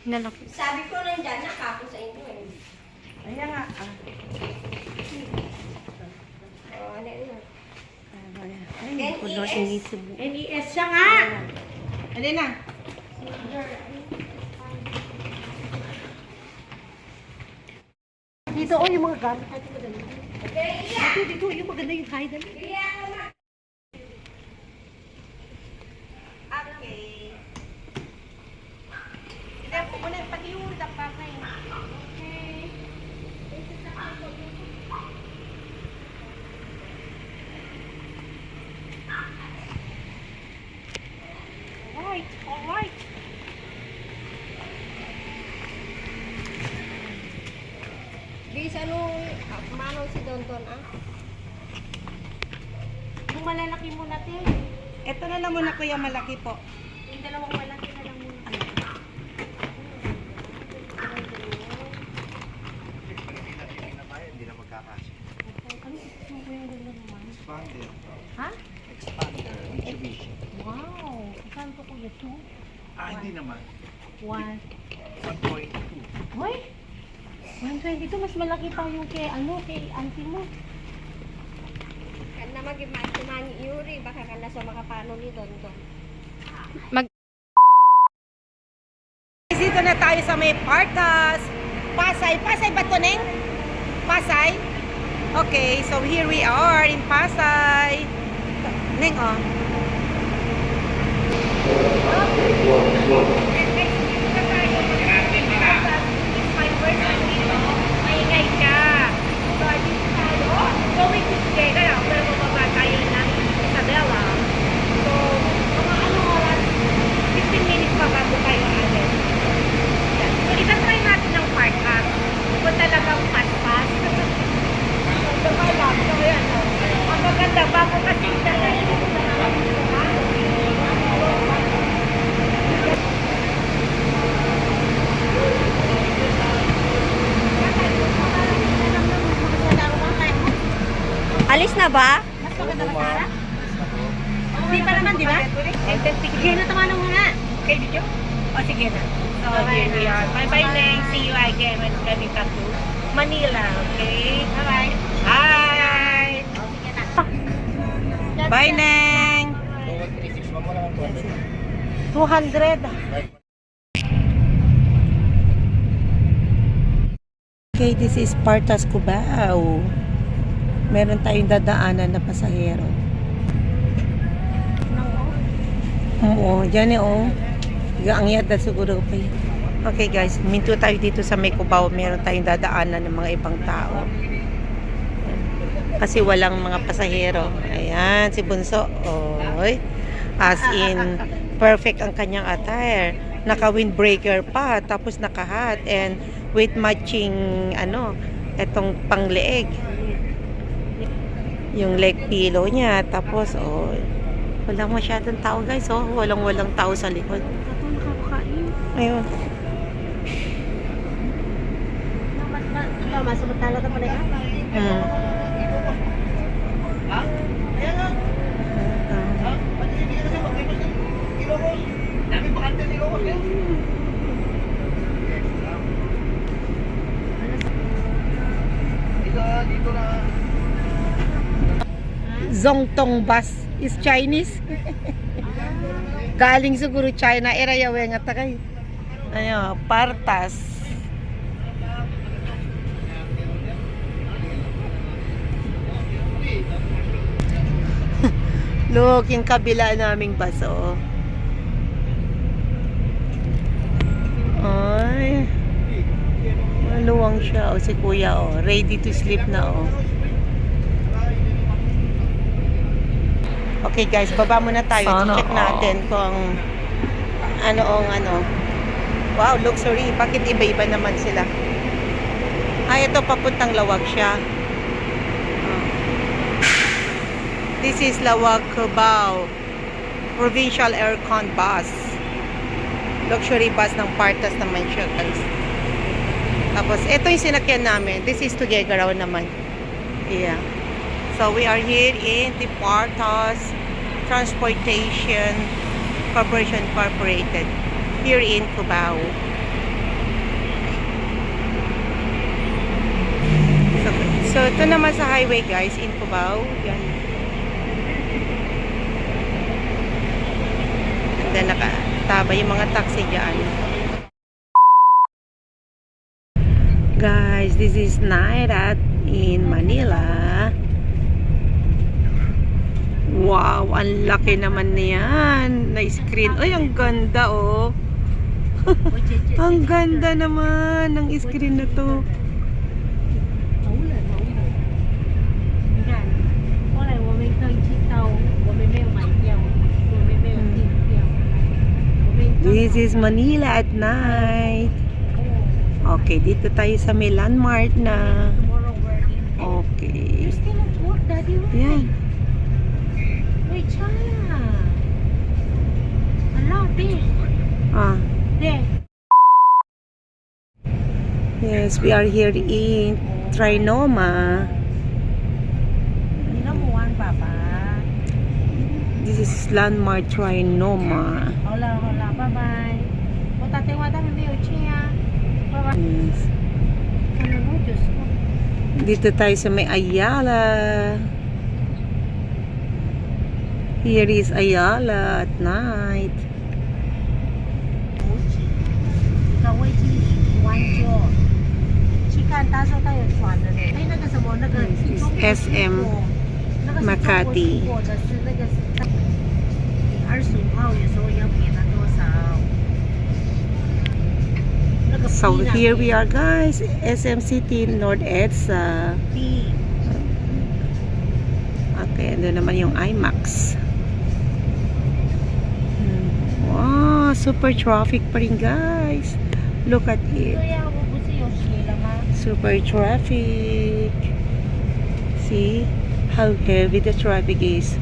Nalaki. Sabi ko nandyan na kako sa inyo eh. Ayan nga. Oh, ano yun? Ay, puno inisip. NES siya nga. Alin na. Dito, oh, yung mga gamit. Dito, yung maganda yung hide. Okay. Ito po muna yung pag-iulda pa kayo. Okay. Alright, alright. Bis, ano, manaw si Donton ah? Yung malalaki muna, te. Ito na lang muna, kuya, malaki po. Yung dalawang malaki na lang muna. Hindi na magkakasya. Ano gusto mo kuya yung dalawang naman? Expander. Ha? Expander. Mitsubishi. Wow! Saan po kuya? 2? Hindi naman. 1. 1.2. Hoy! 122, mas malaki pa yung kay, kay auntie mo. Kan na mag-imani Yuri, baka kan na sa makapano ni Donton. Dito na tayo sa may Partas. Pasay. Pasay ba ito, Neng? Pasay? Okay, so here we are in Pasay. Neng, oh. Maingay ka. So, dito tayo. Going to stay ka lang. Pero bababa tayo ng Isabela. So, mga ano oras? 15 minutes pa bago tayo alis. Yan. So, itatry natin ng park up. Kung talagang pas-pas. So, lang. So, yan. Ang maganda, bago kasi talaga Alis na ba? mas maganda ba, Sarah? Hindi pa naman, di ba? Sige na, tama nung nga. Okay, video? O, sige na. So, here we are. Bye-bye, Neng. See you again when coming back to Manila, okay? Bye-bye. Bye! Bye, Neng! 236 mo lang ang 200. Okay, this is Partas Cubao. Meron tayong dadaanan na pasahero. Oo, dyan eh, oh. Ang yata siguro pa yun. Okay guys, minto tayo dito sa may Cubao. Meron tayong dadaanan ng mga ibang tao. Kasi walang mga pasahero. Ayan, si Bunso. Oy. As in, perfect ang kanyang attire. Naka-windbreaker pa, tapos naka-hat, and with matching, etong pangleeg. Yung leg pillow niya, tapos, walang masyadong tao guys, walang tao sa likod. Ito nakakain. Ayun. Masamantala ka pa na yan? Dito na. Zongtong bus is Chinese. Galing siguro China, erayawe nga takay. Partas. Look, yung kabila naming baso. Ay. Maluwang siya, si kuya, ready to sleep na, Okay guys, baba muna tayo. Check natin kung ano. Wow, luxury. Bakit iba-iba naman sila? Ito papuntang Lawag siya. This is Lawag Cubao Provincial Aircon Bus. Luxury bus ng Partas naman siya guys. Tapos, ito yung sinakyan namin. This is to Gegaraw naman. Yeah. So, we are here in the Partas Transportation Corporation Incorporated here in Cubao. ito naman sa highway guys, in Cubao. Yan. And then nakataba yung mga taxi dyan. Guys, this is night in Manila. Wow, ang laki naman niyan. Na screen. Ay, ang ganda oh. Ang ganda naman ng screen na to. This is Manila at night. Okay, dito tayo sa may landmark na. Okay. Yan. Ah. Yes, we are here in Trinoma. This is landmark Trinoma. Hola, bye-bye. Yes. Dito tayo sa may Ayala. Here is Ayala at night. This is SM Makati. So here we are guys, SM City North EDSA. Okay, ando naman yung IMAX. Wow, super traffic pa rin guys. Look at it. Super traffic. See how heavy the traffic is.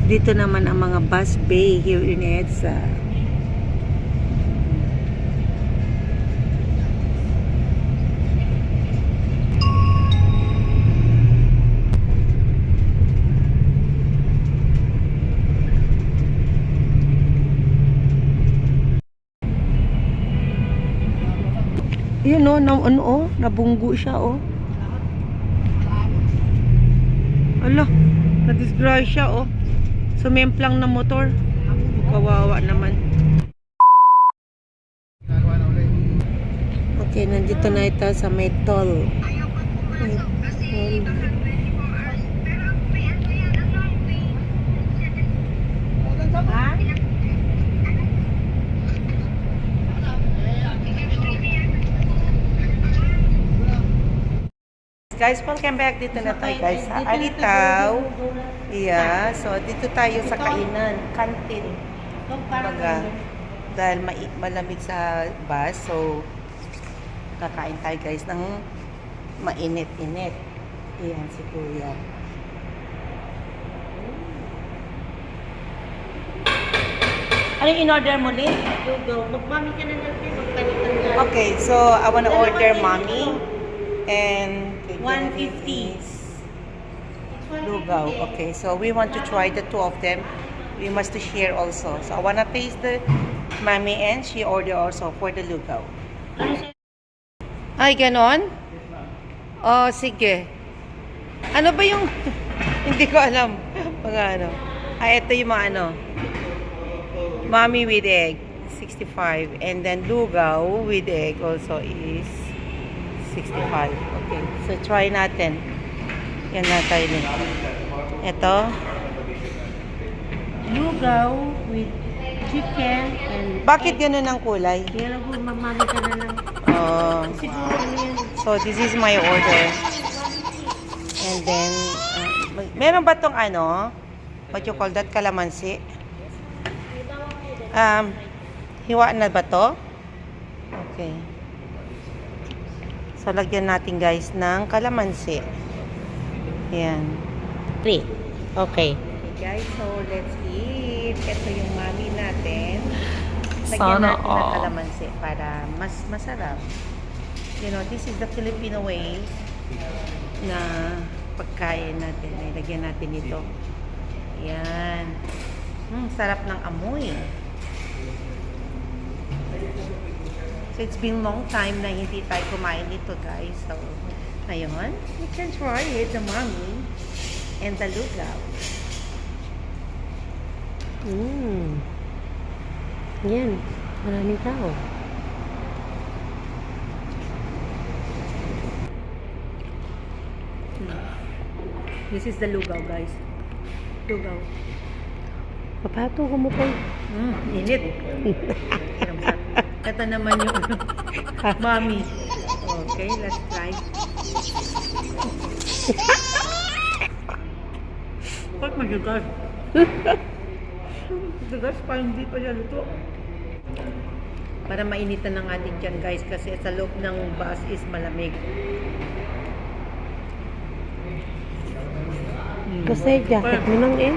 Dito naman ang mga bus bay here in EDSA. Yun o, nabunggo siya o. Ala, na-disgrasya o. Sumemplang na motor. Kawawa naman. Okay, nandito na ito sa may toll. Guys, welcome back. Dito na tayo guys sa Alitaw. Yeah, so dito tayo sa kainan, kantin. Baga, dahil malamig sa bus, so kakain tayo guys ng mainit-init. Ayan si Kuya. Ano yung in-order mo, Lynn? Magmami ka na natin, magpalitan ka. Okay, so I wanna order mommy and 150. Lugaw. Okay, so we want to try the two of them. We must to share also. So I wanna taste the mommy and she order also for the lugaw. Ay, ganon? Oh, sige. Ano ba yung... Hindi ko alam. Mga ano. Ay, ito yung mga ano. Mommy with egg, 65. And then lugaw with egg also is 65. Okay, so try natin. Yan na tayo nito. Ito. Lugaw with chicken and... Bakit ganun ang kulay? Kaya lang po, magmami ka na lang. Oh. Siguro yan. So, this is my order. And then, meron ba tong ano? What you call that? Kalamansi? Hiwa na ba to? Okay. So, lagyan natin guys ng kalamansi. Ayan. 3. Okay. Guys, so let's eat. Ito yung mami natin. Lagyan natin ng kalamansi para mas masarap. You know, this is the Filipino way na pagkain natin. Ay, lagyan natin ito. Ayan. Sarap ng amoy. So, it's been long time na hindi tayo kumain nito, guys. So, ngayon, we can try it, the mommy and the lugaw. Yan. Maraming tao. This is the lugaw, guys. Lugaw. Papato, kumupay. Init. Ito naman yung mommy. Okay, let's try. Ba't magigas? Magigas pa, hindi pa siya luto. Para mainitan ng atin dyan, guys, kasi sa loob ng bus is malamig. Kasi jacket mo lang eh.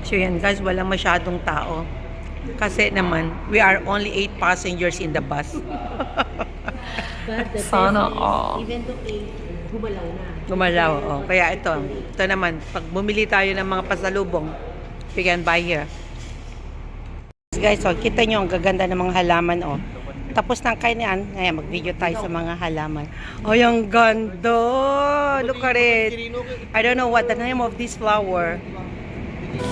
So yan, guys, walang masyadong tao. Kasi naman, we are only 8 passengers in the bus. But the Sana best is, all. even though 8, gumalaw na. Gumalaw, oh. Kaya ito naman, pag bumili tayo ng mga pasalubong, we can buy here. Guys, oh, kita nyo ang gaganda ng mga halaman, oh. Tapos ng kainan, ngayon mag-video tayo sa mga halaman. Oh, yung ganda! Look at it! I don't know what the name of this flower.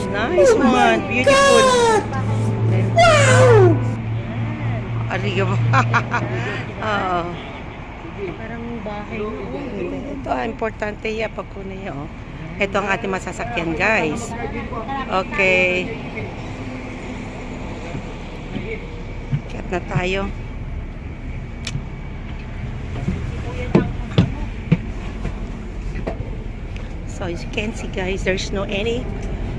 Nice one! Beautiful! Wow! Ariyo ba? Oo. Parang bahay na. Ito, importante yan pag kuna yun. Oh. Ito ang ating masasakyan, guys. Okay. Kat na tayo. So as you can see, guys, there's no any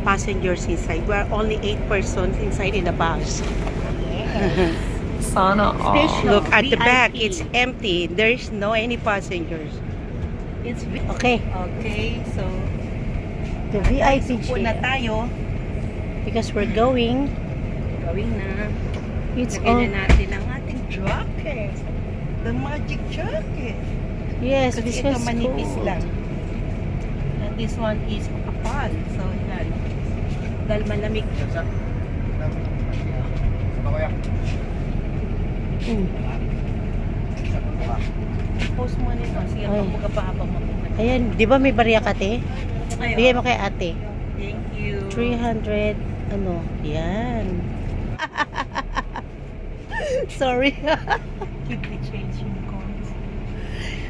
passengers inside. We are only 8 persons inside in the bus. Sana all. Look at the back, it's empty. There's no any passengers. It's Okay. Okay, so the VIP upo na chair. tayo. Because we're going. Gawin na. It's Lagyan on. na natin ang ating jacket. The magic jacket. Yes, Kasi this ito was manipis cool. lang. And this one is kapal. So, yan. Dahil malamig. Post mo nito. Sige, Ay. mabuga pa habang mabuga. Ayan, di ba may barya ka, te? Ayun. Bigay mo kay ate. Thank you. 300, ano, yan. Sorry. Keep the change yung coins.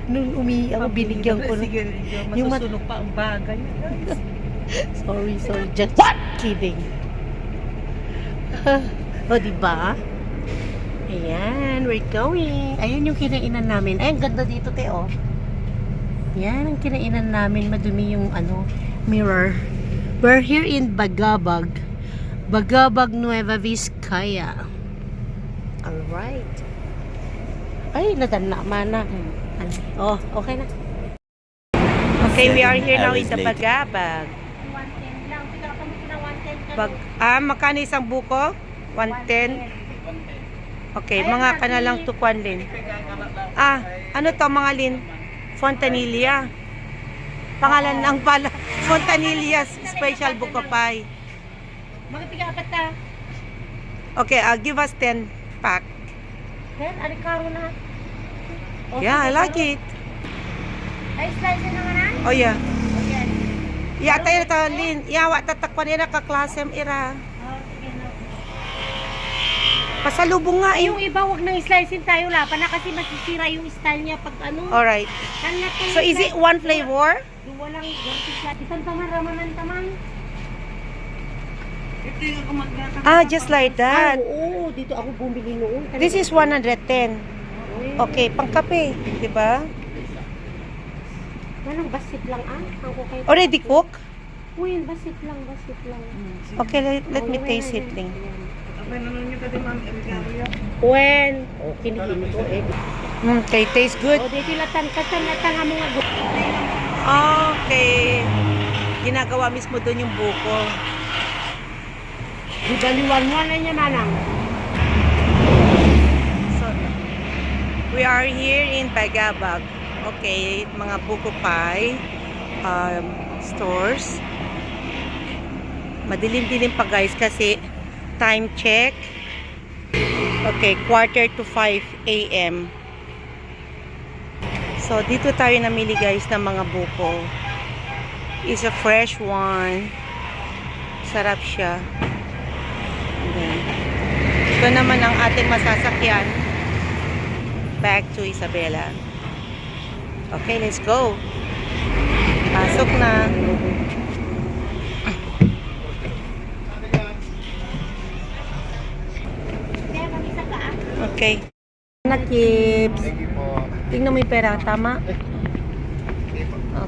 Nung umiiyak, binigyan ko. Sige, Yung mat- masusunog pa ang bagay. Guys. Sorry. Just kidding. O, diba? Ayan, we're going. Ayan yung kinainan namin. Ay, ang ganda dito, te, oh. Yan ang kinainan namin. Madumi yung, mirror. We're here in Bagabag. Bagabag, Nueva Vizcaya. Alright. Ay, nadana mana. Oh, okay na. Okay, we are here now in the Bagabag. 110 lang. Pinaka mo na 110 Magkano isang buko? 110? Okay, mga kanalang tukwan lin. Ano to mga lin? Fontanilla. Pangalan lang pala. Fontanilla Special Buko Pie. Mga piga-apat ka. Okay, give us 10 pack. Then, alikaro na. Yeah, I like it. Ay, slice na nga na. Oh yeah. Ayan. Yeah, tayo na to, Lin. Yeah, tatakpan ira ka klasem ira. Oh, sige na. Pasalubong nga eh. Yung iba, wag nang slicein tayo. Lapa na kasi masisira yung style niya pag ano. Alright. So is it one flavor? Walang isang taman, ramanan taman. Just like that. Oo, dito ako bumili noon. This is 110. Okay, pangkape, di ba? Walang basit lang Ako kay Already cook? Uy, basit lang. Okay, let me taste it, Ling. When? Oh, kinikini ko eh. Okay, taste good. O, dito latan nga mga Okay. Ginagawa mismo doon yung buko. Di baliwan-wan na niya nanang. So, we are here in Bagabag. Okay, mga buko pie stores. Madilim-dilim pa guys kasi time check. Okay, 4:45 a.m. So, dito tayo namili guys ng mga buko. Is a fresh one. Sarap siya. And then, ito naman ang ating masasakyan. Back to Isabela. Okay, let's go. Pasok na. Okay. Nakips. Thank you po. Tingnan mo yung pera, tama?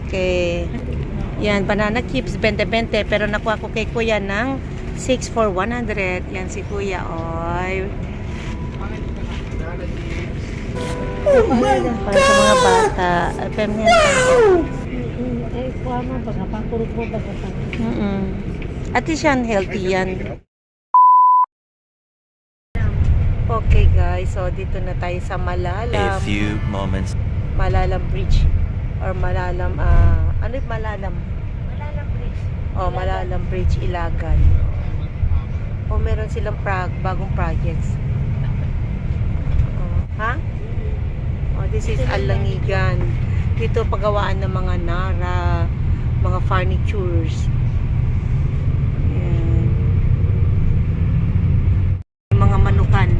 Okay. Yan, banana chips, 20-20. Pero nakuha ko kay kuya ng 6 for 100. Yan si kuya, oy. Para sa mga bata. Eh, kuha mo, baga pakurot mo, baga pa. At least yan, healthy yan. Okay guys, so dito na tayo sa A few moments. Malalam Bridge. Or Malalam, ano yung Malalam? Malalang bridge. Oh, Malalam Bridge, Ilagan. Oh, meron silang bagong projects. Oh, ha? Oh, this is Alangigan. Dito pagawaan ng mga nara, mga furnitures. Ayan. Mga manukan.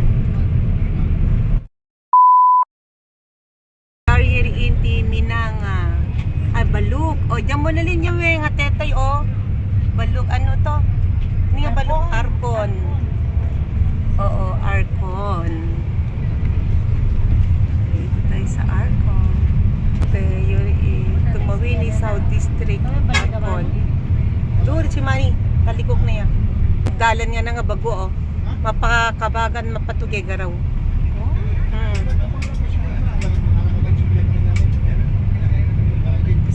Barrier inti minanga. Ay, baluk. O, dyan mo na rin yung nga tetay, o. Baluk, ano to? Hindi nga baluk, arkon. Oo, arkon. Dito tayo sa arkon. Tayo, Tumawini South District, arkon. Doon, si Manny. Talikok na yan. Dalan nga na nga bago, o. Mapakabagan, mapatugay garaw.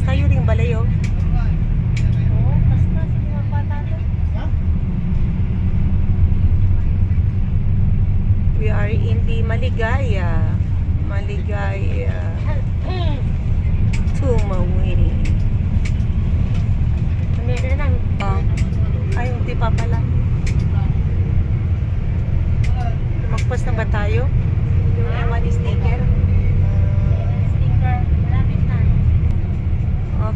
Tayo ring balayo. We are in the Maligaya. Tumawini. Ay, hindi pa pala. Magpas na ba tayo? Yung money sticker?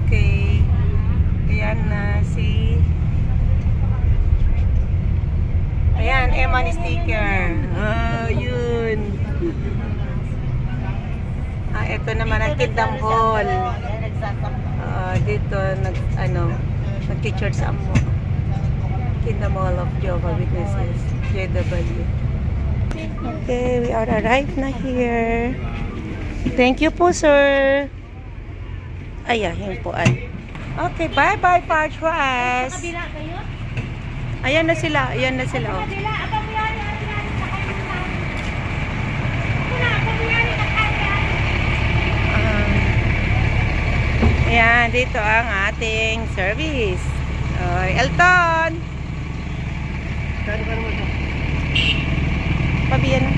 Okay. Ayan na si... Ayan, Eman sticker. Oh, yun. Ito naman ang Kingdom Hall. Dito, nag-church sa Amo. Kingdom Hall of Jehovah Witnesses. JW. Okay, we are arrived na here. Thank you po, sir. Ayan po ay. Okay, bye-bye, Patras. Ayan na sila, oh. Ayan, dito ang ating service. Elton! Pabiyan na.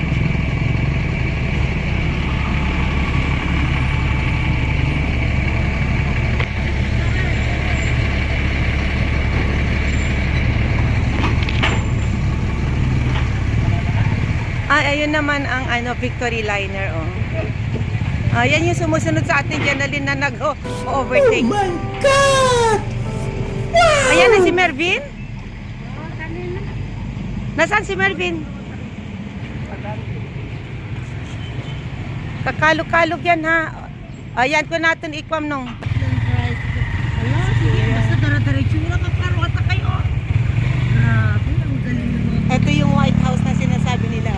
Ayun naman ang Victory Liner, oh. Yan yung sumusunod sa ating Janalyn na nag-overtake. Oh my God! Wow! Ayan na si Mervin. Nasaan si Mervin? Kakalog-kalog yan, ha. Ayan ko natin ikwam nung. Basta dara-diretso na kaparwata kayo. Grabe, ang galing naman. Ito yung White House na sinasabi nila.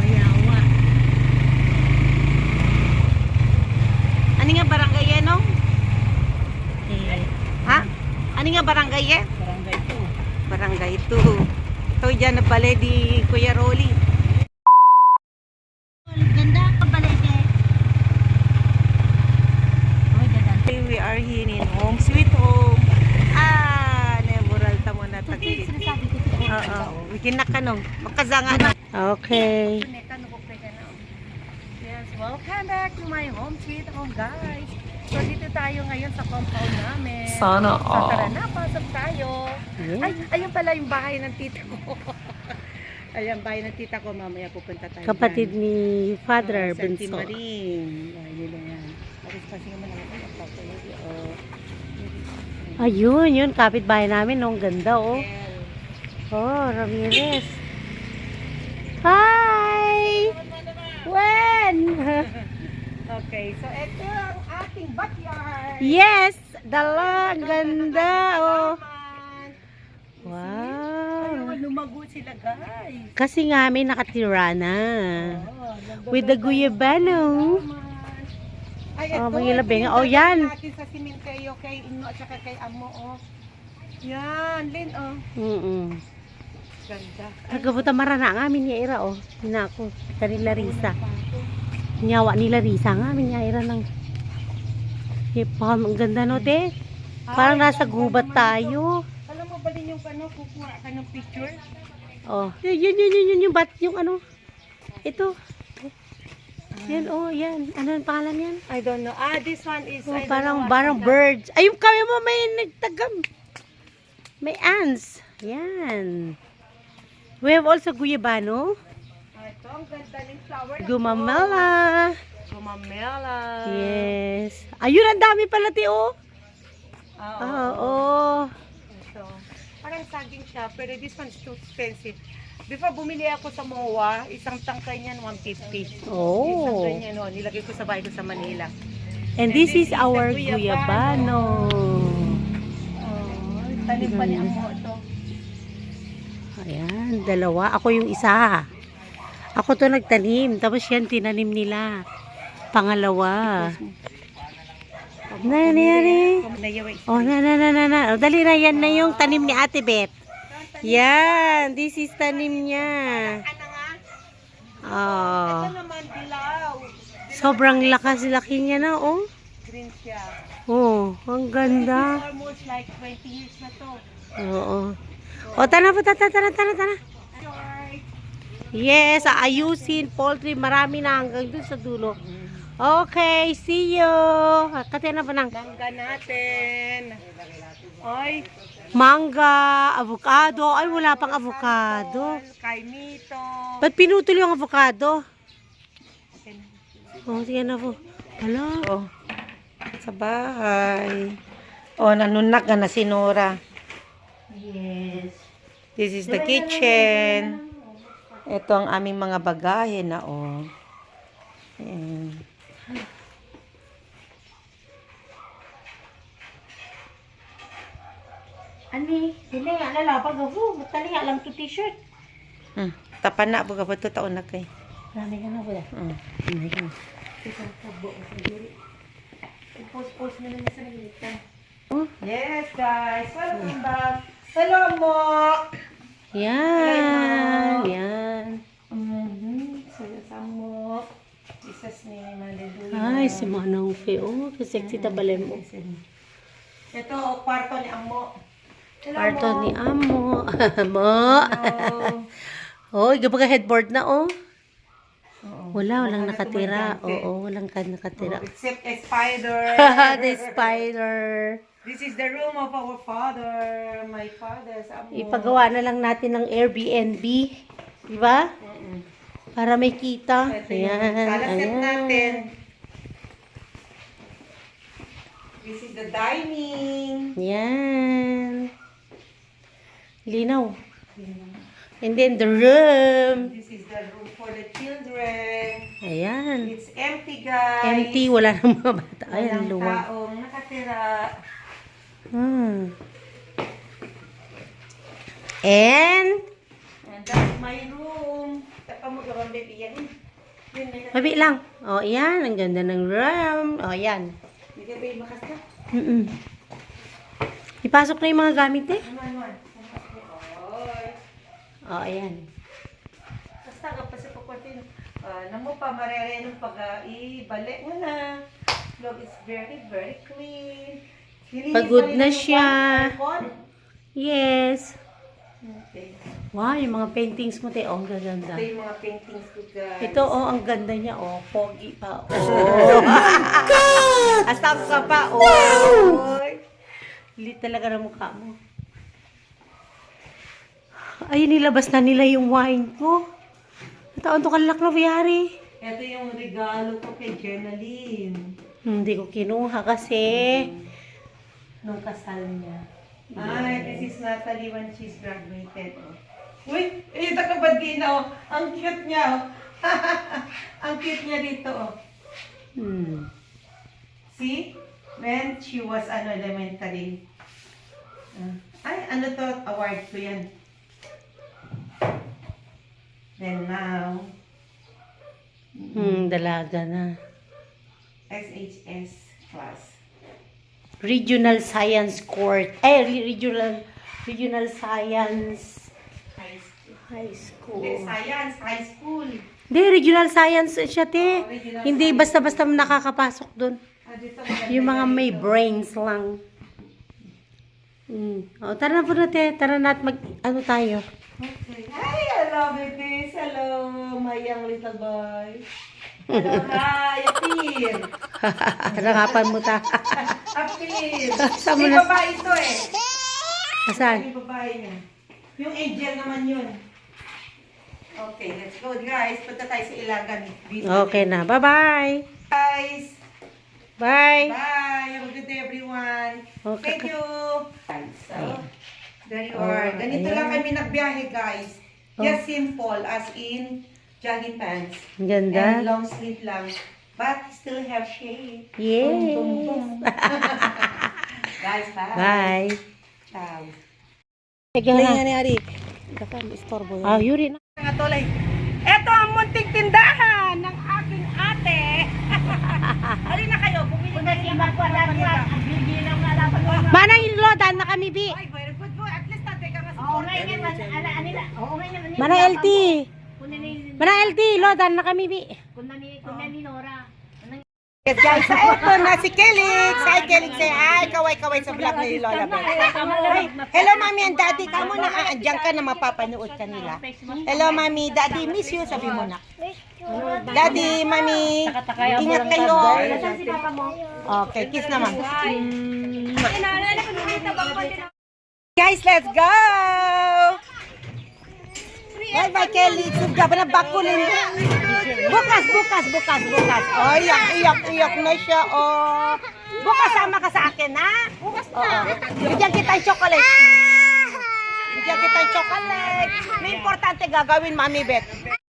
Bayawa. Ano nga barangay yan, no? Ha? Ano nga barangay yan? Barangay 2. Barangay 2. Ito dyan na pala di Kuya Rolly. Ganda ka balete. Oh, ganda. We are here in Home Sweet Home. Nebural ta mo na tagit. Sinasabi ko ito. Oo. Wikinak ka nung. Makazanga na. Okay. Yes, welcome back to my Home Sweet Home, guys. So, dito tayo ngayon sa compound namin. Sana So, tara na, pasok tayo. Yeah. Ay, ayun pala yung bahay ng tita ko. Ayan, bahay ng tita ko. Mamaya pupunta tayo Kapatid dyan. ni Father San Bunso. Maring. Bahay nila yan. Tapos kasi naman ako. Ayun, yun. Kapitbahay namin. Oh, ang ganda, oh. Yes. Oh, Ramirez. Hi! When? Okay, so ito ang ating backyard. Yes! Dala, ang ganda, oh. Naman. Wow. Ayun, lumago sila, guys. Kasi nga may nakatira na. Oh, With the guyabano. Ay, Oh, ito, mga labing. ito yung Oh, yan. gagawin natin sa simenteryo kay Ino at saka kay Amo, oh. Yan, Lin, oh. Ganda. Nagabuta marana nga amin niya ira, oh. Hina ako. Kanila Risa. Nyawa nila Risa nga amin niya ira ng hipam. Ang ganda, no, te? Parang nasa gubat tayo. Alam mo ba din yung ano, kukuha ka ng picture? Oh. Yun, yung bat, yung ano. Ito. Yan, oh, yan. Ano ang pangalan yan? I don't know. Ah, this one is... Oh, I don't know parang what- birds. Ayun kami mo, may nagtagam. May ants. Yan. We have also guyabano. Ah, ito, ang ganda ng flower. Gumamela. Gumamela. Yes. Ayun, ang dami pala, te, oh. Ah, Oo. ito. Parang saging siya, pero this one is too expensive. Before bumili ako sa MOA, isang tangkay niyan 150. Oh. Isang ganyan, no, nilagay ko sa bahay ko sa Manila. And this is our the guyabano. Oh, tanim pa ni Amo ito. Ayan, dalawa. Ako yung isa. Ako to nagtanim. Tapos yan, tinanim nila. Pangalawa. Nangyari. Oh, na. Oh, dali na, yan na yung tanim ni Ate Beth. Yan, this is tanim niya. Ano nga? Oh. Ito naman dilaw. Sobrang lakas-laki niya na, oh. Green siya. Oh, ang ganda. Almost like 20 years na to. Oo. O, tara po, tara. George. Yes, aayusin, poultry, marami na hanggang dun sa dulo. Okay, see you. Kati na pa ng Mangga natin. Oy, mangga, avocado. Ay, wala pang avocado. kay Mito. Ba't pinutol yung avocado? Oh, sige na po. Hala. Oh, sa bahay. Oh, nanunak na si Nora. Yes. This is the kitchen. Ito ang aming mga bagahe na, oh. Ayan. Ani, hindi nga lalapag ako. Matali nga lang to t-shirt. Tapan na po ka pa ito taon na kay. Marami ka na po da. Marami ka na. Ito, tabo ko sa diri. I-post na lang sa nagilita. Yes, guys. Welcome back. Hello, Mo. Yan. Sayasamo. Jesus name, hallelujah. Ay, si Manong Fe. Oh, sexy tabalem mo. Ito, kwarto ni Amo. Hello, Kwarto Mo. ni Amo. Mo. Hello. Oh, iga headboard na, oh. Oo. Walang Baka nakatira. na tumagante. Oo, walang nakatira. Oh, except a spider. The spider. This is the room of our father. My father's Amo. Ipagawa na lang natin ng Airbnb. Diba? Para may kita. Ito yung Ayan. sala set natin. Ayan. This is the dining. Yan. Linaw. And then the room. This is the room for the children. Ayan. It's empty, guys. Empty. Wala nang mga bata. Ayan, Walang luwag. taong nakatira. And, And that's my room. Taka mo gawang baby yan. Yun, may mabi lang. O, yan. Ang ganda ng room. O, yan. May gabi makas ka. Ipasok na yung mga gamit eh. Ano? Oy. O, ayan. Basta ka pa sa pagkwatin. Namo pa marere ng pag-ibalik mo na. Log is very, very clean. Nilinis Pagod rin na yung siya. aircon. Yes. Okay. Wow, yung mga paintings mo, te. Oh, ang gaganda. Ito yung mga paintings ko, guys. Ito, oh, ang ganda niya, oh. Pogi pa, oh. my God! Asap ka pa, oh. Lit talaga ng mukha mo. Ay, nilabas na nila yung wine ko. Nataon to kalak na biyari. Ito yung regalo ko kay Jenalyn. Hindi ko kinuha kasi nung kasal niya. Ay, this is Natalie when she's graduated. Oh. Uy, ito ka ba din, oh. Ang cute niya, oh. Ang cute niya dito, oh. See? When she was elementary. Ay, ano to? Award ko yan. Then now, Dalaga na. SHS class. Regional Science Court. Regional Science High school. High School. Hindi, science, high school. Hindi, Regional Science siya, te. Regional Hindi basta-basta nakakapasok doon. Dito, maganda Yung mga yan may dito. brains lang. O, tara na po na, te. Tara na at ano tayo. Okay. Hi, hello, babies. Hello, my young little boy. Hello, hi, Apir. Harapan mo ta. Apir. Saan mo May na- babae ito eh. Asan? May babae niya. Yung angel naman yun. Okay, let's go guys. Punta tayo sa Ilagan. Okay na. Bye-bye. Guys. Bye. Bye. Have a good day everyone. Okay. Thank you. So, there you are. Ganito ayan. lang kami nagbiyahe guys. Just simple as in jogging pants. Ang And ganda. long sleeve lang. But still have shade. Yes. Boom, boom, boom. Guys, bye. Bye. Ciao. Sige na. nangyari? Ah, Yuri na. Mga tolay. Ito ang munting tindahan ng aking ate. Halina kayo, bumili kayo ng magpapagpapagpapagpapag. Manang inlodan na kami, Bi. Ay, very good po. At least tate ka nga sa Manang LT. Manang LT, lodan na kami, Bi. Yes guys, sa ito na si Kelix. Hi Kelix, say hi. Kaway-kaway sa vlog ni Lola Beth. Hello mami and daddy. Kamo na diyan ka na mapapanood kanila. Hello mami, daddy, miss you. Sabi mo na. Daddy, mami, ingat kayo. Okay, kiss naman. Guys, let's go! Bye-bye, Kelly. Sugda ba na bakulin? Bukas. Oh, iyak na siya, oh. Bukas sama ka sa akin, ha? Bukas na. Bigyan kita yung chocolate. May importante gagawin, Mami Beth.